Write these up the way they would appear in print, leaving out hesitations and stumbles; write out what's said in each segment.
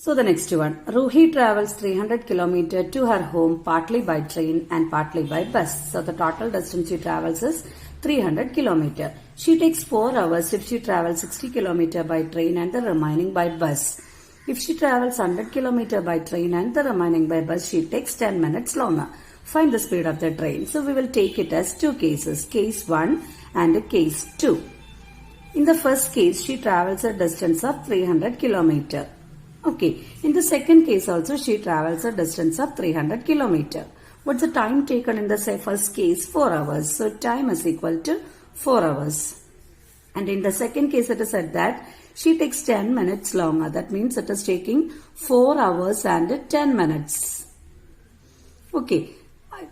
So the next one, Ruhi travels 300 km to her home partly by train and partly by bus. So the total distance she travels is 300 km. She takes 4 hours if she travels 60 km by train and the remaining by bus. If she travels 100 km by train and the remaining by bus, she takes 10 minutes longer. Find the speed of the train. So we will take it as two cases, case 1 and case 2. In the first case, she travels a distance of 300 km. Okay, in the second case also she travels a distance of 300 km. What's the time taken in the first case? 4 hours. So time is equal to 4 hours. And in the second case it is said that she takes 10 minutes longer. That means it is taking 4 hours and 10 minutes. Okay,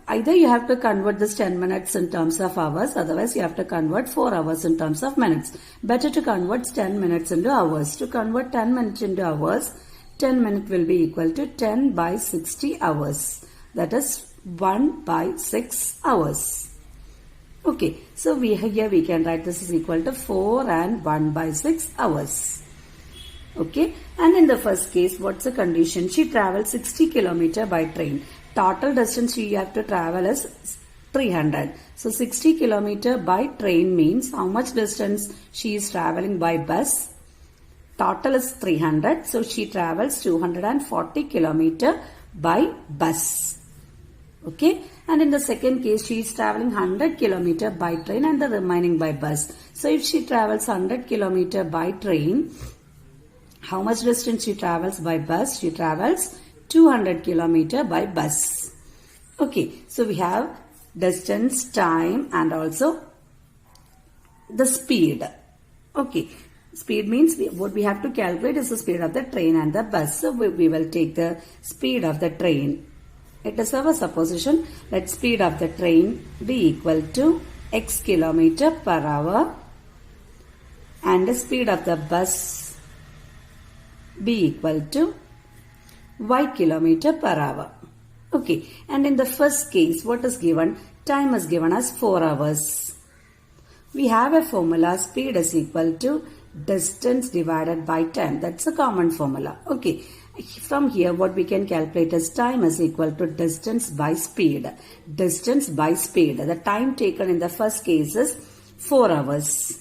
either you have to convert this 10 minutes in terms of hours, otherwise you have to convert 4 hours in terms of minutes. Better to convert 10 minutes into hours. To convert 10 minutes into hours, 10 minutes will be equal to 10 by 60 hours. That is 1 by 6 hours. Okay, so here we can write this is equal to 4 and 1 by 6 hours. Okay, and in the first case, what's the condition? She travels 60 km by train. Total distance she have to travel is 300. So 60 km by train means how much distance she is traveling by bus? Total is 300. So she travels 240 km by bus. Okay. And in the second case, she is traveling 100 km by train and the remaining by bus. So if she travels 100 km by train, how much distance she travels by bus? She travels 200 km by bus. Okay, so we have distance, time and also the speed. Okay, speed means what we have to calculate is the speed of the train and the bus. So we will take the speed of the train. It is our supposition. Let speed of the train be equal to x km per hour and the speed of the bus be equal to y km per hour. Okay, and in the first case, what is given? Time is given as 4 hours. We have a formula, speed is equal to distance divided by time. That's a common formula. Okay, from here what we can calculate is time is equal to distance by speed. Distance by speed. The time taken in the first case is 4 hours.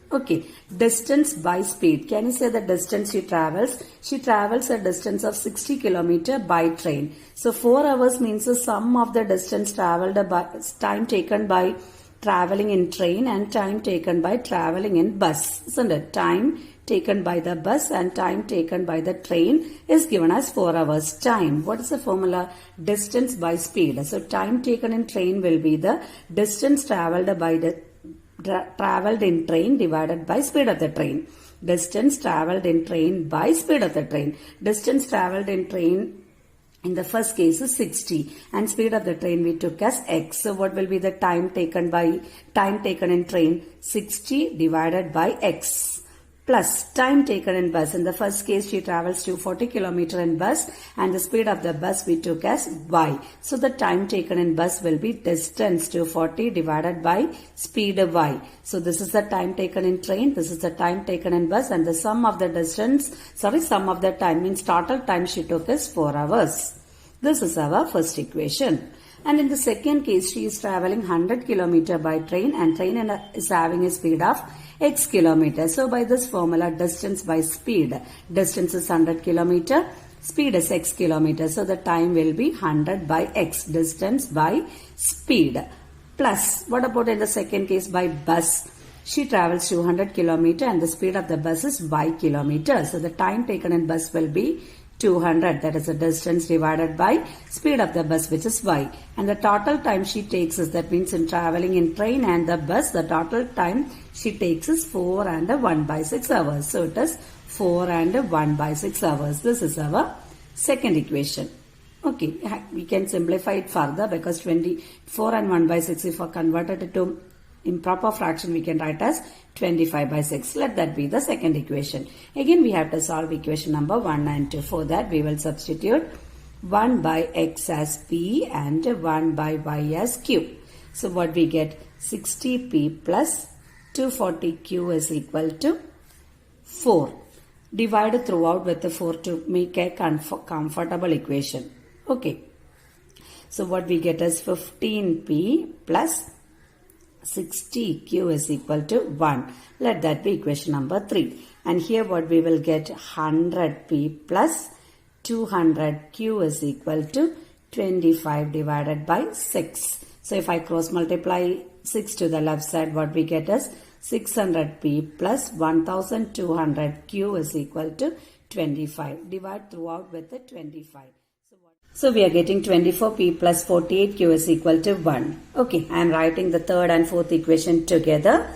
Okay, distance by speed. Can you say the distance she travels? She travels a distance of 60 km by train. So 4 hours means the sum of the distance traveled by time taken by traveling in train and time taken by traveling in bus. Isn't it? Time taken by the bus and time taken by the train is given as 4 hours time. What is the formula? Distance by speed. So time taken in train will be the distance traveled by the traveled in train divided by speed of the train. Distance traveled in train by speed of the train. Distance traveled in train in the first case is 60 and speed of the train we took as x. So what will be the time taken in train? 60 divided by x plus time taken in bus. In the first case she travels 240 km in bus and the speed of the bus we took as y. So the time taken in bus will be distance 240 divided by speed of y. So this is the time taken in train, this is the time taken in bus and the sum of the time means total time she took is 4 hours. This is our first equation. And in the second case, she is traveling 100 km by train and train is having a speed of x km. So by this formula, distance by speed, distance is 100 km, speed is x km. So the time will be 100 by x, distance by speed. Plus, what about in the second case by bus? She travels 200 km and the speed of the bus is y km. So the time taken in bus will be 200, that is the distance divided by speed of the bus which is y, and the total time she takes is, that means in traveling in train and the bus the total time she takes is 4 and 1 by 6 hours. So it is 4 and 1 by 6 hours. This is our second equation. Okay, we can simplify it further because 24 and 1 by 6 if converted into improper fraction we can write as 25 by 6. Let that be the second equation. Again we have to solve equation number 1 and 2. For that we will substitute 1 by x as p and 1 by y as q. So what we get? 60p plus 240q is equal to 4. Divide throughout with the 4 to make a comfortable equation. Okay. So what we get is 15p plus 60q is equal to 1. Let that be equation number 3. And here what we will get 100p plus 200q is equal to 25 divided by 6. So if I cross multiply 6 to the left side, what we get is 600p plus 1200q is equal to 25. Divide throughout with the 25. So we are getting 24p plus 48q is equal to 1. Okay, I am writing the third and fourth equation together.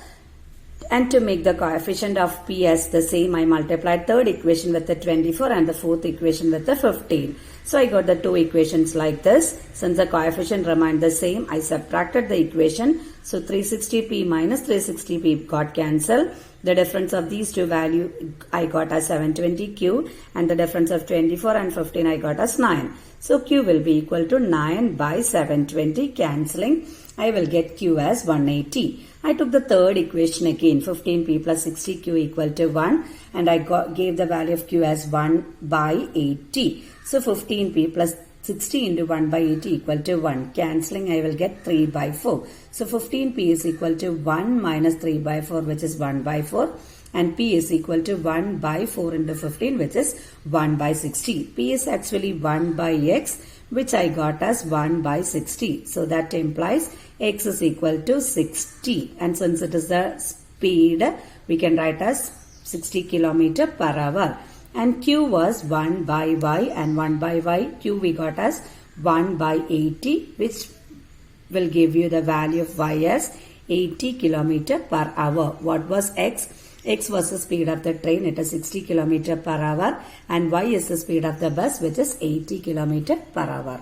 And to make the coefficient of p as the same, I multiplied third equation with the 24 and the fourth equation with the 15. So I got the two equations like this. Since the coefficient remained the same, I subtracted the equation. So 360p minus 360p got cancelled. The difference of these two values I got as 720q, and the difference of 24 and 15 I got as 9. So q will be equal to 9 by 720, cancelling. I will get q as 180. I took the third equation again, 15p plus 60q equal to 1, and I gave the value of q as 1 by 80. So 15p plus 60 into 1 by 80 equal to 1. Cancelling, I will get 3 by 4. So 15p is equal to 1 minus 3 by 4, which is 1 by 4. And p is equal to 1 by 4 into 15, which is 1 by 60. P is actually 1 by x, which I got as 1 by 60. So that implies x is equal to 60. And since it is the speed, we can write as 60 km per hour. And q was 1 by y, and 1 by y, q we got as 1 by 80, which will give you the value of y as 80 km per hour. What was x? X was the speed of the train, it is 60 km per hour, and y is the speed of the bus, which is 80 km per hour.